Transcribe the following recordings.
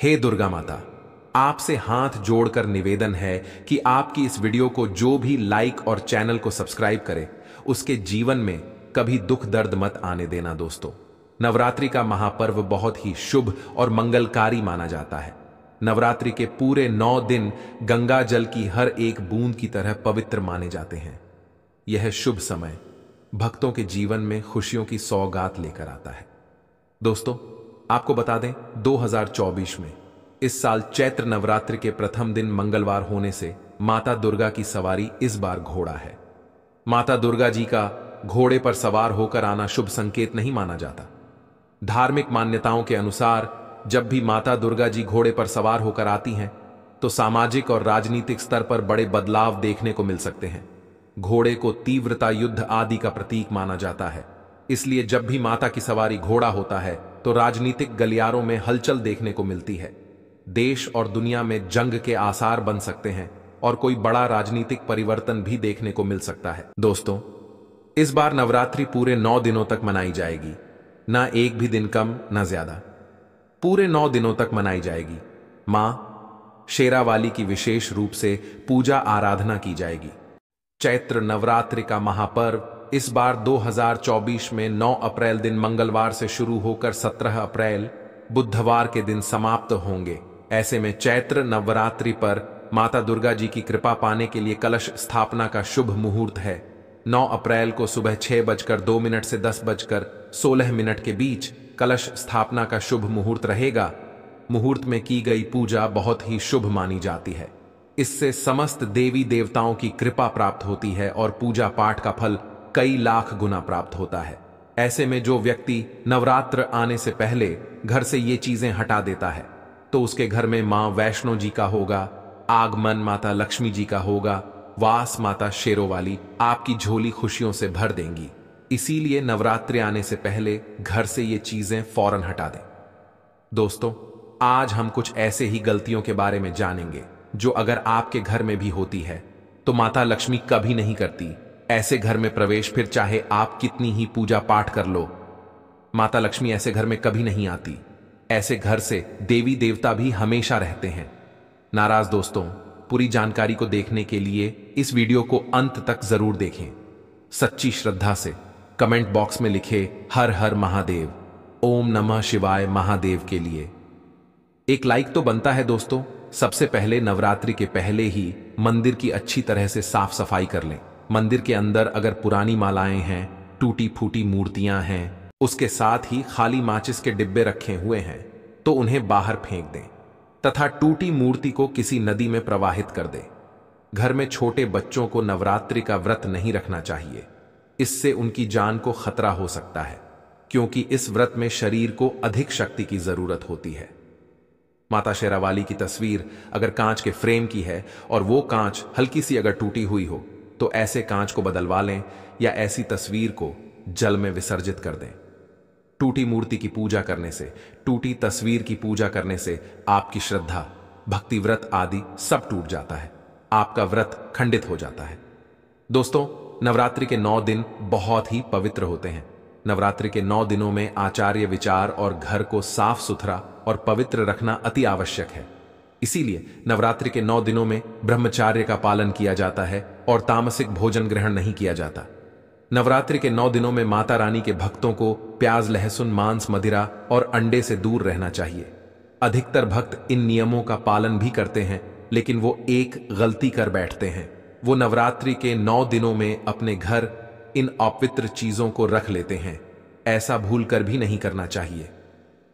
हे दुर्गा माता, आपसे हाथ जोड़कर निवेदन है कि आपकी इस वीडियो को जो भी लाइक और चैनल को सब्सक्राइब करे, उसके जीवन में कभी दुख दर्द मत आने देना। दोस्तों, नवरात्रि का महापर्व बहुत ही शुभ और मंगलकारी माना जाता है। नवरात्रि के पूरे 9 दिन गंगा जल की हर एक बूंद की तरह पवित्र माने जाते हैं। यह शुभ समय भक्तों के जीवन में खुशियों की सौगात लेकर आता है। दोस्तों, आपको बता दें, 2024 में इस साल चैत्र नवरात्रि के प्रथम दिन मंगलवार होने से माता दुर्गा की सवारी इस बार घोड़ा है। माता दुर्गा जी का घोड़े पर सवार होकर आना शुभ संकेत नहीं माना जाता। धार्मिक मान्यताओं के अनुसार जब भी माता दुर्गा जी घोड़े पर सवार होकर आती हैं तो सामाजिक और राजनीतिक स्तर पर बड़े बदलाव देखने को मिल सकते हैं। घोड़े को तीव्रता, युद्ध आदि का प्रतीक माना जाता है। इसलिए जब भी माता की सवारी घोड़ा होता है तो राजनीतिक गलियारों में हलचल देखने को मिलती है। देश और दुनिया में जंग के आसार बन सकते हैं और कोई बड़ा राजनीतिक परिवर्तन भी देखने को मिल सकता है। दोस्तों, इस बार नवरात्रि पूरे 9 दिनों तक मनाई जाएगी, ना एक भी दिन कम ना ज्यादा। पूरे 9 दिनों तक मनाई जाएगी। मां शेरावाली की विशेष रूप से पूजा आराधना की जाएगी। चैत्र नवरात्रि का महापर्व इस बार 2024 में 9 अप्रैल दिन मंगलवार से शुरू होकर 17 अप्रैल बुधवार के दिन समाप्त होंगे। ऐसे में चैत्र नवरात्रि पर माता दुर्गा जी की कृपा पाने के लिए कलश स्थापना का शुभ मुहूर्त है। 9 अप्रैल को सुबह 6:02 से 10:16 के बीच कलश स्थापना का शुभ मुहूर्त रहेगा। मुहूर्त में की गई पूजा बहुत ही शुभ मानी जाती है। इससे समस्त देवी देवताओं की कृपा प्राप्त होती है और पूजा पाठ का फल कई लाख गुना प्राप्त होता है। ऐसे में जो व्यक्ति नवरात्र आने से पहले घर से ये चीजें हटा देता है तो उसके घर में मां वैष्णो जी का होगा, आगमन माता लक्ष्मी जी का होगा, वास माता शेरोवाली आपकी झोली खुशियों से भर देंगी। इसीलिए नवरात्रि आने से पहले घर से ये चीजें फौरन हटा दें। दोस्तों, आज हम कुछ ऐसे ही गलतियों के बारे में जानेंगे जो अगर आपके घर में भी होती है तो माता लक्ष्मी कभी नहीं करती। ऐसे घर में प्रवेश, फिर चाहे आप कितनी ही पूजा पाठ कर लो, माता लक्ष्मी ऐसे घर में कभी नहीं आती। ऐसे घर से देवी देवता भी हमेशा रहते हैं नाराज। दोस्तों, पूरी जानकारी को देखने के लिए इस वीडियो को अंत तक जरूर देखें। सच्ची श्रद्धा से कमेंट बॉक्स में लिखे हर हर महादेव, ओम नमः शिवाय महादेव के लिए एक लाइक तो बनता है। दोस्तों, सबसे पहले नवरात्रि के पहले ही मंदिर की अच्छी तरह से साफ सफाई कर लें। मंदिर के अंदर अगर पुरानी मालाएं हैं, टूटी फूटी मूर्तियां हैं, उसके साथ ही खाली माचिस के डिब्बे रखे हुए हैं तो उन्हें बाहर फेंक दें तथा टूटी मूर्ति को किसी नदी में प्रवाहित कर दें। घर में छोटे बच्चों को नवरात्रि का व्रत नहीं रखना चाहिए। इससे उनकी जान को खतरा हो सकता है, क्योंकि इस व्रत में शरीर को अधिक शक्ति की जरूरत होती है। माता शेरावाली की तस्वीर अगर कांच के फ्रेम की है और वो कांच हल्की सी अगर टूटी हुई हो तो ऐसे कांच को बदलवा लें या ऐसी तस्वीर को जल में विसर्जित कर दें। टूटी मूर्ति की पूजा करने से, टूटी तस्वीर की पूजा करने से आपकी श्रद्धा, भक्ति, व्रत आदि सब टूट जाता है। आपका व्रत खंडित हो जाता है। दोस्तों, नवरात्रि के 9 दिन बहुत ही पवित्र होते हैं। नवरात्रि के 9 दिनों में आचार्य विचार और घर को साफ सुथरा और पवित्र रखना अति आवश्यक है। इसीलिए नवरात्रि के 9 दिनों में ब्रह्मचार्य का पालन किया जाता है और तामसिक भोजन ग्रहण नहीं किया जाता। नवरात्रि के 9 दिनों में माता रानी के भक्तों को प्याज, लहसुन, मांस, मदिरा और अंडे से दूर रहना चाहिए। अधिकतर भक्त इन नियमों का पालन भी करते हैं, लेकिन वो एक गलती कर बैठते हैं। वो नवरात्रि के 9 दिनों में अपने घर इन अपवित्र चीजों को रख लेते हैं। ऐसा भूलकर भी नहीं करना चाहिए।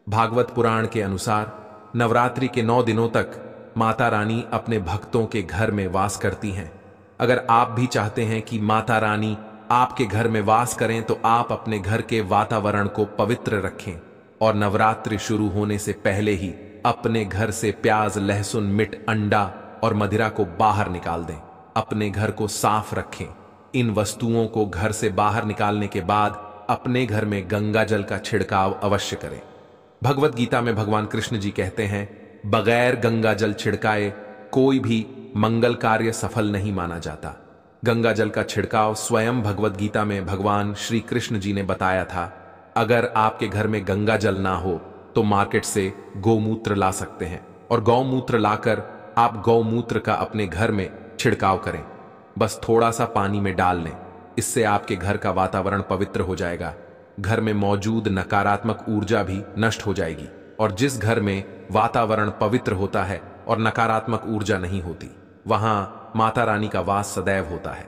भागवत पुराण के अनुसार नवरात्रि के 9 दिनों तक माता रानी अपने भक्तों के घर में वास करती हैं। अगर आप भी चाहते हैं कि माता रानी आपके घर में वास करें तो आप अपने घर के वातावरण को पवित्र रखें और नवरात्रि शुरू होने से पहले ही अपने घर से प्याज, लहसुन, मिर्च, अंडा और मदिरा को बाहर निकाल दें। अपने घर को साफ रखें। इन वस्तुओं को घर से बाहर निकालने के बाद अपने घर में गंगा जल का छिड़काव अवश्य करें। भगवत गीता में भगवान कृष्ण जी कहते हैं, बगैर गंगा जल छिड़काए कोई भी मंगल कार्य सफल नहीं माना जाता। गंगा जल का छिड़काव स्वयं भगवत गीता में भगवान श्री कृष्ण जी ने बताया था। अगर आपके घर में गंगा जल ना हो तो मार्केट से गौमूत्र ला सकते हैं और गौमूत्र लाकर आप गौमूत्र का अपने घर में छिड़काव करें। बस थोड़ा सा पानी में डाल लें। इससे आपके घर का वातावरण पवित्र हो जाएगा। घर में मौजूद नकारात्मक ऊर्जा भी नष्ट हो जाएगी। और जिस घर में वातावरण पवित्र होता है और नकारात्मक ऊर्जा नहीं होती, वहां माता रानी का वास सदैव होता है।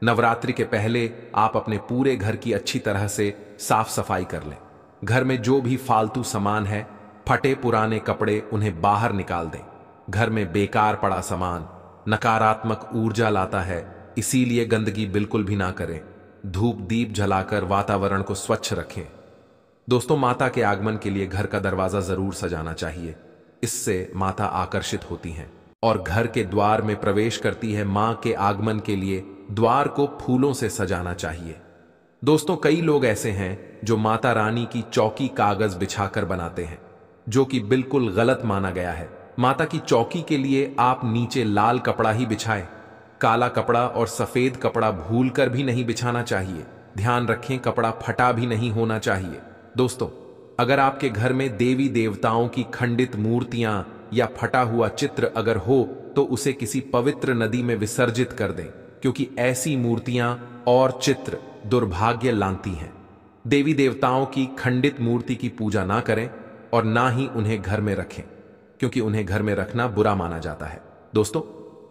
नवरात्रि के पहले आप अपने पूरे घर की अच्छी तरह से साफ सफाई कर लें। घर में जो भी फालतू सामान है, फटे पुराने कपड़े, उन्हें बाहर निकाल दें। घर में बेकार पड़ा सामान नकारात्मक ऊर्जा लाता है, इसीलिए गंदगी बिल्कुल भी ना करें। धूप दीप जलाकर वातावरण को स्वच्छ रखें। दोस्तों, माता के आगमन के लिए घर का दरवाजा जरूर सजाना चाहिए। इससे माता आकर्षित होती हैं और घर के द्वार में प्रवेश करती है। मां के आगमन के लिए द्वार को फूलों से सजाना चाहिए। दोस्तों, कई लोग ऐसे हैं जो माता रानी की चौकी कागज बिछाकर बनाते हैं, जो कि बिल्कुल गलत माना गया है। माता की चौकी के लिए आप नीचे लाल कपड़ा ही बिछाएं। काला कपड़ा और सफेद कपड़ा भूलकर भी नहीं बिछाना चाहिए। ध्यान रखें, कपड़ा फटा भी नहीं होना चाहिए। दोस्तों, अगर आपके घर में देवी देवताओं की खंडित मूर्तियां या फटा हुआ चित्र अगर हो, तो उसे किसी पवित्र नदी में विसर्जित कर दें, क्योंकि ऐसी मूर्तियां और चित्र दुर्भाग्य लाती हैं। देवी देवताओं की खंडित मूर्ति की पूजा ना करें और ना ही उन्हें घर में रखें, क्योंकि उन्हें घर में रखना बुरा माना जाता है। दोस्तों,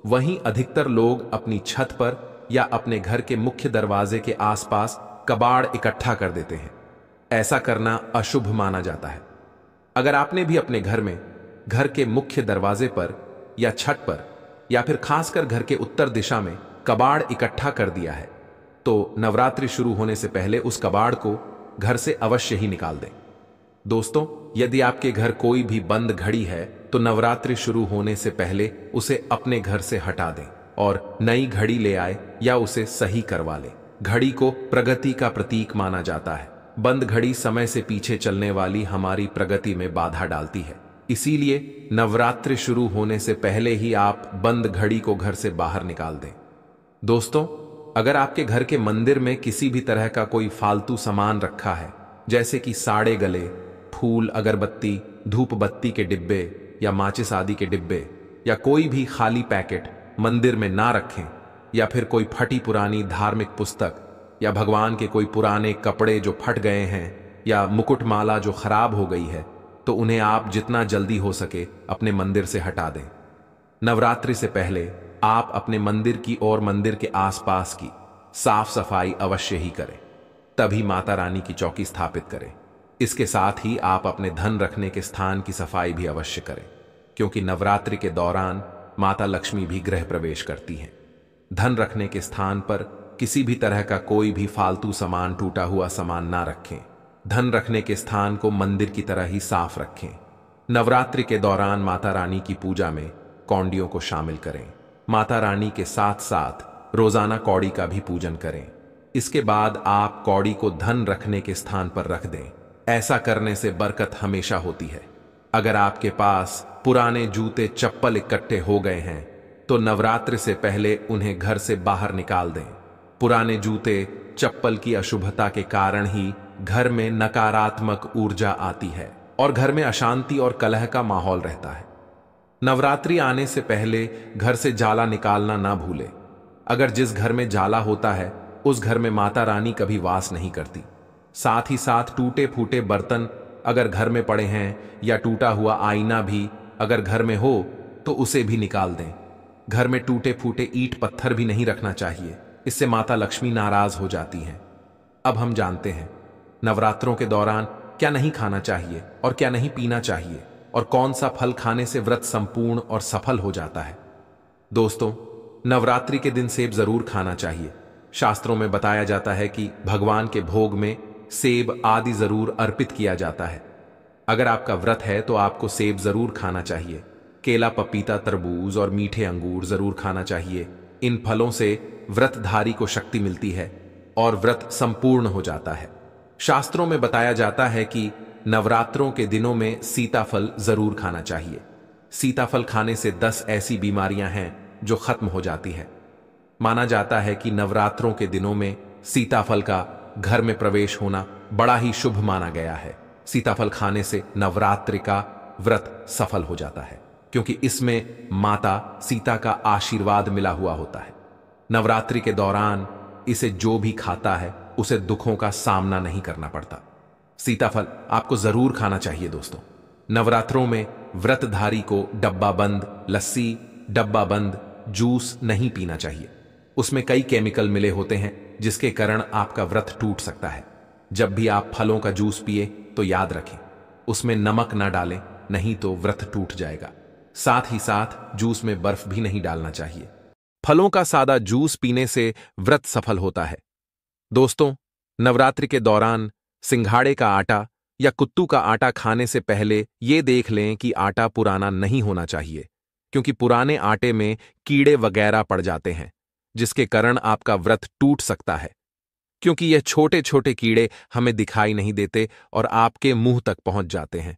वहीं अधिकतर लोग अपनी छत पर या अपने घर के मुख्य दरवाजे के आसपास कबाड़ इकट्ठा कर देते हैं। ऐसा करना अशुभ माना जाता है। अगर आपने भी अपने घर में घर के मुख्य दरवाजे पर या छत पर या फिर खासकर घर के उत्तर दिशा में कबाड़ इकट्ठा कर दिया है, तो नवरात्रि शुरू होने से पहले उस कबाड़ को घर से अवश्य ही निकाल दें। दोस्तों, यदि आपके घर कोई भी बंद घड़ी है, तो नवरात्रि शुरू होने से पहले उसे अपने घर से हटा दें और नई घड़ी ले आए या उसे सही करवा लें। घड़ी को प्रगति का प्रतीक माना जाता है। बंद घड़ी समय से पीछे चलने वाली हमारी प्रगति में बाधा डालती है। इसीलिए नवरात्रि शुरू होने से पहले ही आप बंद घड़ी को घर से बाहर निकाल दें। दोस्तों, अगर आपके घर के मंदिर में किसी भी तरह का कोई फालतू सामान रखा है, जैसे कि साड़े गले, फूल, अगरबत्ती, धूप बत्ती के डिब्बे या माचिस आदि के डिब्बे, या कोई भी खाली पैकेट मंदिर में ना रखें, या फिर कोई फटी पुरानी धार्मिक पुस्तक या भगवान के कोई पुराने कपड़े जो फट गए हैं या मुकुटमाला जो खराब हो गई है, तो उन्हें आप जितना जल्दी हो सके अपने मंदिर से हटा दें। नवरात्रि से पहले आप अपने मंदिर की और मंदिर के आसपास की साफ सफाई अवश्य ही करें, तभी माता रानी की चौकी स्थापित करें। इसके साथ ही आप अपने धन रखने के स्थान की सफाई भी अवश्य करें, क्योंकि नवरात्रि के दौरान माता लक्ष्मी भी गृह प्रवेश करती हैं। धन रखने के स्थान पर किसी भी तरह का कोई भी फालतू सामान, टूटा हुआ सामान ना रखें। धन रखने के स्थान को मंदिर की तरह ही साफ रखें। नवरात्रि के दौरान माता रानी की पूजा में कौंडियों को शामिल करें। माता रानी के साथ साथ रोजाना कौड़ी का भी पूजन करें। इसके बाद आप कौड़ी को धन रखने के स्थान पर रख दें। ऐसा करने से बरकत हमेशा होती है। अगर आपके पास पुराने जूते चप्पल इकट्ठे हो गए हैं, तो नवरात्रि से पहले उन्हें घर से बाहर निकाल दें। पुराने जूते चप्पल की अशुभता के कारण ही घर में नकारात्मक ऊर्जा आती है और घर में अशांति और कलह का माहौल रहता है। नवरात्रि आने से पहले घर से जाला निकालना ना भूलें। अगर जिस घर में जाला होता है, उस घर में माता रानी कभी वास नहीं करती। साथ ही साथ टूटे फूटे बर्तन अगर घर में पड़े हैं या टूटा हुआ आईना भी अगर घर में हो, तो उसे भी निकाल दें। घर में टूटे फूटे ईंट पत्थर भी नहीं रखना चाहिए, इससे माता लक्ष्मी नाराज हो जाती हैं। अब हम जानते हैं नवरात्रों के दौरान क्या नहीं खाना चाहिए और क्या नहीं पीना चाहिए, और कौन सा फल खाने से व्रत संपूर्ण और सफल हो जाता है। दोस्तों, नवरात्रि के दिन सेब जरूर खाना चाहिए। शास्त्रों में बताया जाता है कि भगवान के भोग में सेब आदि जरूर अर्पित किया जाता है। अगर आपका व्रत है तो आपको सेब जरूर खाना चाहिए। केला, पपीता, तरबूज और मीठे अंगूर जरूर खाना चाहिए। इन फलों से व्रतधारी को शक्ति मिलती है और व्रत संपूर्ण हो जाता है। शास्त्रों में बताया जाता है कि नवरात्रों के दिनों में सीताफल जरूर खाना चाहिए। सीताफल खाने से 10 ऐसी बीमारियां हैं जो खत्म हो जाती है। माना जाता है कि नवरात्रों के दिनों में सीताफल का घर में प्रवेश होना बड़ा ही शुभ माना गया है। सीताफल खाने से नवरात्रि का व्रत सफल हो जाता है, क्योंकि इसमें माता सीता का आशीर्वाद मिला हुआ होता है। नवरात्रि के दौरान इसे जो भी खाता है उसे दुखों का सामना नहीं करना पड़ता। सीताफल आपको जरूर खाना चाहिए दोस्तों। नवरात्रों में व्रतधारी को डब्बा बंद लस्सी, डब्बा बंद जूस नहीं पीना चाहिए। उसमें कई केमिकल मिले होते हैं जिसके कारण आपका व्रत टूट सकता है। जब भी आप फलों का जूस पिए तो याद रखें उसमें नमक ना डालें, नहीं तो व्रत टूट जाएगा। साथ ही साथ जूस में बर्फ भी नहीं डालना चाहिए। फलों का सादा जूस पीने से व्रत सफल होता है। दोस्तों, नवरात्रि के दौरान सिंघाड़े का आटा या कुत्तू का आटा खाने से पहले यह देख लें कि आटा पुराना नहीं होना चाहिए, क्योंकि पुराने आटे में कीड़े वगैरह पड़ जाते हैं जिसके कारण आपका व्रत टूट सकता है, क्योंकि यह छोटे छोटे कीड़े हमें दिखाई नहीं देते और आपके मुंह तक पहुंच जाते हैं।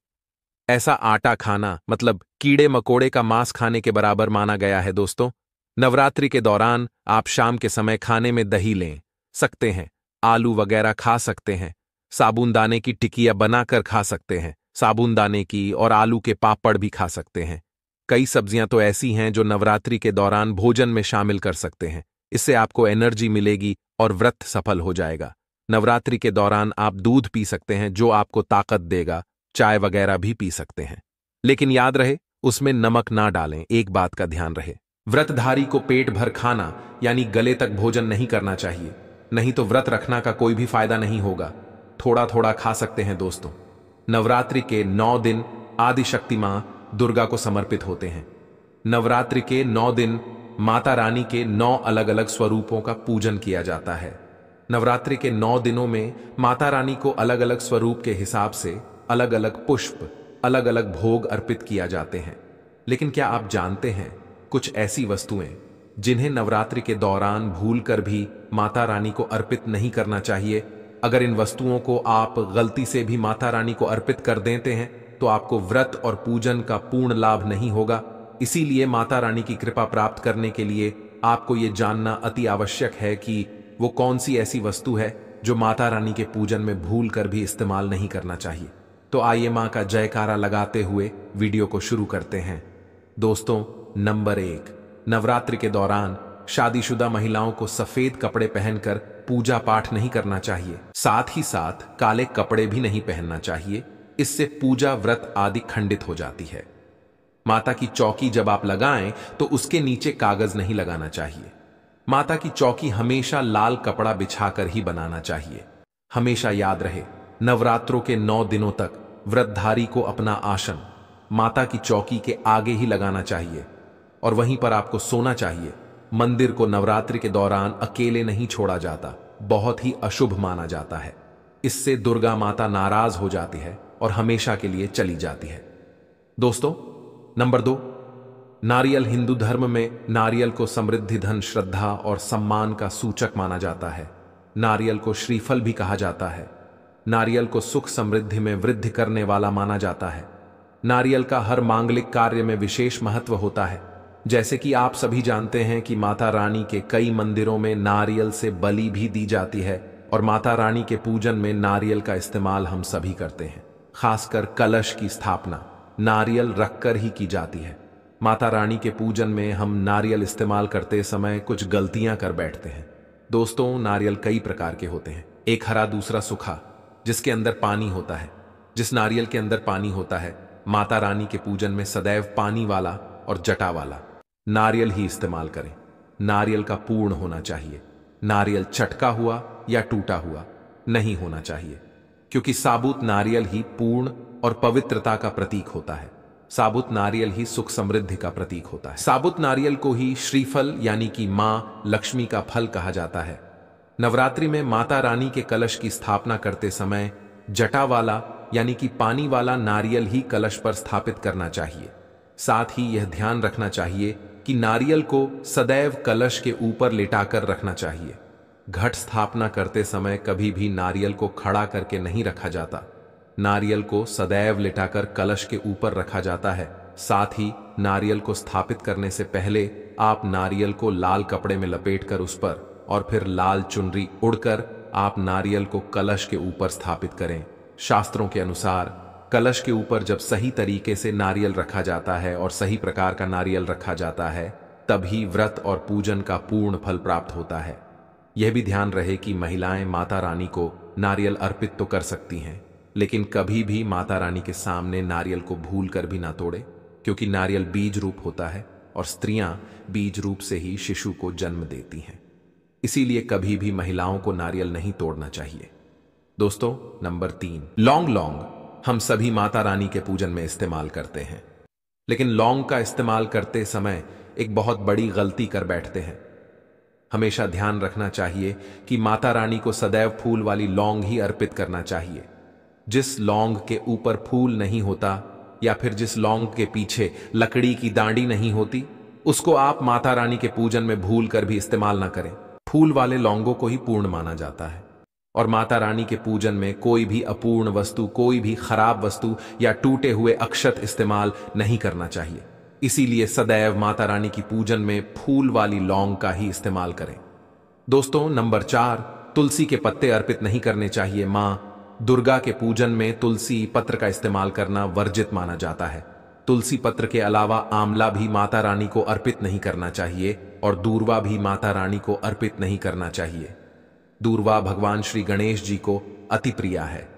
ऐसा आटा खाना मतलब कीड़े मकोड़े का मांस खाने के बराबर माना गया है। दोस्तों, नवरात्रि के दौरान आप शाम के समय खाने में दही लें सकते हैं, आलू वगैरह खा सकते हैं, साबूनदाने की टिकिया बनाकर खा सकते हैं, साबूनदाने की और आलू के पापड़ भी खा सकते हैं। कई सब्जियां तो ऐसी हैं जो नवरात्रि के दौरान भोजन में शामिल कर सकते हैं। इससे आपको एनर्जी मिलेगी और व्रत सफल हो जाएगा। नवरात्रि के दौरान आप दूध पी सकते हैं जो आपको ताकत देगा, चाय वगैरह भी पी सकते हैं, लेकिन याद रहे उसमें नमक ना डालें। एक बात का ध्यान रहे, व्रतधारी को पेट भर खाना यानी गले तक भोजन नहीं करना चाहिए, नहीं तो व्रत रखना का कोई भी फायदा नहीं होगा। थोड़ा थोड़ा खा सकते हैं। दोस्तों, नवरात्रि के 9 दिन आदिशक्ति मां दुर्गा को समर्पित होते हैं। नवरात्रि के 9 दिन माता रानी के 9 अलग अलग स्वरूपों का पूजन किया जाता है। नवरात्रि के 9 दिनों में माता रानी को अलग अलग स्वरूप के हिसाब से अलग अलग पुष्प, अलग अलग भोग अर्पित किया जाते हैं। लेकिन क्या आप जानते हैं कुछ ऐसी वस्तुएं जिन्हें नवरात्रि के दौरान भूलकर भी माता रानी को अर्पित नहीं करना चाहिए? अगर इन वस्तुओं को आप गलती से भी माता रानी को अर्पित कर देते हैं तो आपको व्रत और पूजन का पूर्ण लाभ नहीं होगा। इसीलिए माता रानी की कृपा प्राप्त करने के लिए आपको यह जानना अति आवश्यक है कि वो कौन सी ऐसी वस्तु है जो माता रानी के पूजन में भूल कर भी इस्तेमाल नहीं करना चाहिए। तो आइए मां का जयकारा लगाते हुए वीडियो को शुरू करते हैं। दोस्तों, नंबर 1, नवरात्रि के दौरान शादीशुदा महिलाओं को सफेद कपड़े पहनकर पूजा पाठ नहीं करना चाहिए। साथ ही साथ काले कपड़े भी नहीं पहनना चाहिए, इससे पूजा व्रत आदि खंडित हो जाती है। माता की चौकी जब आप लगाएं तो उसके नीचे कागज नहीं लगाना चाहिए। माता की चौकी हमेशा लाल कपड़ा बिछाकर ही बनाना चाहिए। हमेशा याद रहे, नवरात्रों के 9 दिनों तक व्रतधारी को अपना आसन माता की चौकी के आगे ही लगाना चाहिए और वहीं पर आपको सोना चाहिए। मंदिर को नवरात्रि के दौरान अकेले नहीं छोड़ा जाता, बहुत ही अशुभ माना जाता है। इससे दुर्गा माता नाराज हो जाती है और हमेशा के लिए चली जाती है। दोस्तों, नंबर 2, नारियल हिंदू धर्म में नारियल को समृद्धि, धन, श्रद्धा और सम्मान का सूचक माना जाता है। नारियल को श्रीफल भी कहा जाता है। नारियल को सुख समृद्धि में वृद्धि करने वाला माना जाता है। नारियल का हर मांगलिक कार्य में विशेष महत्व होता है। जैसे कि आप सभी जानते हैं कि माता रानी के कई मंदिरों में नारियल से बलि भी दी जाती है और माता रानी के पूजन में नारियल का इस्तेमाल हम सभी करते हैं। खासकर कलश की स्थापना नारियल रखकर ही की जाती है। माता रानी के पूजन में हम नारियल इस्तेमाल करते समय कुछ गलतियां कर बैठते हैं। दोस्तों, नारियल कई प्रकार के होते हैं, एक हरा दूसरा सूखा, जिसके अंदर पानी होता है। जिस नारियल के अंदर पानी होता है, माता रानी के पूजन में सदैव पानी वाला और जटा वाला नारियल ही इस्तेमाल करें। नारियल का पूर्ण होना चाहिए। नारियल चटका हुआ या टूटा हुआ नहीं होना चाहिए, क्योंकि साबुत नारियल ही पूर्ण और पवित्रता का प्रतीक होता है। साबुत नारियल ही सुख समृद्धि का प्रतीक होता है। साबुत नारियल को ही श्रीफल यानी कि मां लक्ष्मी का फल कहा जाता है। नवरात्रि में माता रानी के कलश की स्थापना करते समय जटा वाला यानी कि पानी वाला नारियल ही कलश पर स्थापित करना चाहिए। साथ ही यह ध्यान रखना चाहिए कि नारियल को सदैव कलश के ऊपर लिटाकर रखना चाहिए। घट स्थापना करते समय कभी भी नारियल को खड़ा करके नहीं रखा जाता। नारियल को सदैव लिटाकर कलश के ऊपर रखा जाता है। साथ ही नारियल को स्थापित करने से पहले आप नारियल को लाल कपड़े में लपेटकर उस पर और फिर लाल चुनरी उड़कर आप नारियल को कलश के ऊपर स्थापित करें। शास्त्रों के अनुसार कलश के ऊपर जब सही तरीके से नारियल रखा जाता है और सही प्रकार का नारियल रखा जाता है, तभी व्रत और पूजन का पूर्ण फल प्राप्त होता है। यह भी ध्यान रहे कि महिलाएं माता रानी को नारियल अर्पित तो कर सकती हैं, लेकिन कभी भी माता रानी के सामने नारियल को भूल कर भी ना तोड़े, क्योंकि नारियल बीज रूप होता है और स्त्रियां बीज रूप से ही शिशु को जन्म देती हैं। इसीलिए कभी भी महिलाओं को नारियल नहीं तोड़ना चाहिए। दोस्तों, नंबर 3, लौंग हम सभी माता रानी के पूजन में इस्तेमाल करते हैं, लेकिन लौंग का इस्तेमाल करते समय एक बहुत बड़ी गलती कर बैठते हैं। हमेशा ध्यान रखना चाहिए कि माता रानी को सदैव फूल वाली लौंग ही अर्पित करना चाहिए। जिस लौंग के ऊपर फूल नहीं होता या फिर जिस लौंग के पीछे लकड़ी की डांडी नहीं होती, उसको आप माता रानी के पूजन में भूल कर भी इस्तेमाल ना करें। फूल वाले लौंगों को ही पूर्ण माना जाता है और माता रानी के पूजन में कोई भी अपूर्ण वस्तु, कोई भी खराब वस्तु या टूटे हुए अक्षत इस्तेमाल नहीं करना चाहिए। इसीलिए सदैव माता रानी की पूजन में फूल वाली लौंग का ही इस्तेमाल करें। दोस्तों, नंबर 4, तुलसी के पत्ते अर्पित नहीं करने चाहिए। मां दुर्गा के पूजन में तुलसी पत्र का इस्तेमाल करना वर्जित माना जाता है। तुलसी पत्र के अलावा आंवला भी माता रानी को अर्पित नहीं करना चाहिए और दूर्वा भी माता रानी को अर्पित नहीं करना चाहिए। दूर्वा भगवान श्री गणेश जी को अति प्रिय है।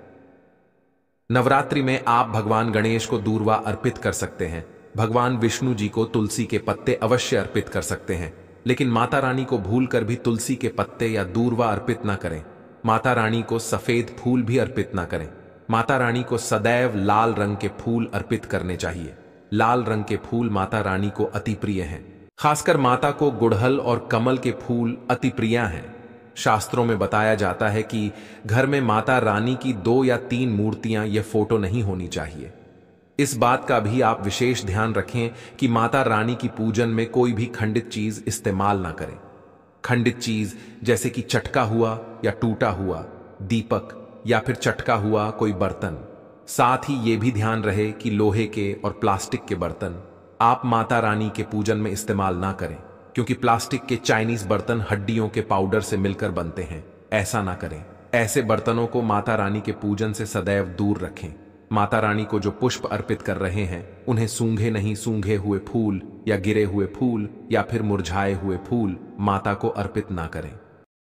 नवरात्रि में आप भगवान गणेश को दूर्वा अर्पित कर सकते हैं। भगवान विष्णु जी को तुलसी के पत्ते अवश्य अर्पित कर सकते हैं, लेकिन माता रानी को भूलकर भी तुलसी के पत्ते या दूर्वा अर्पित ना करें। माता रानी को सफेद फूल भी अर्पित ना करें। माता रानी को सदैव लाल रंग के फूल अर्पित करने चाहिए। लाल रंग के फूल माता रानी को अति प्रिय हैं। खासकर माता को गुड़हल और कमल के फूल अति प्रिय हैं। शास्त्रों में बताया जाता है कि घर में माता रानी की 2 या 3 मूर्तियां या फोटो नहीं होनी चाहिए। इस बात का भी आप विशेष ध्यान रखें कि माता रानी की पूजन में कोई भी खंडित चीज इस्तेमाल ना करें। खंडित चीज जैसे कि चटका हुआ या टूटा हुआ दीपक या फिर चटका हुआ कोई बर्तन। साथ ही यह भी ध्यान रहे कि लोहे के और प्लास्टिक के बर्तन आप माता रानी के पूजन में इस्तेमाल ना करें, क्योंकि प्लास्टिक के चाइनीज बर्तन हड्डियों के पाउडर से मिलकर बनते हैं। ऐसा ना करें। ऐसे बर्तनों को माता रानी के पूजन से सदैव दूर रखें। माता रानी को जो पुष्प अर्पित कर रहे हैं, उन्हें सूंघे नहीं सूंघे हुए फूल या गिरे हुए फूल या फिर मुरझाए हुए फूल माता को अर्पित ना करें।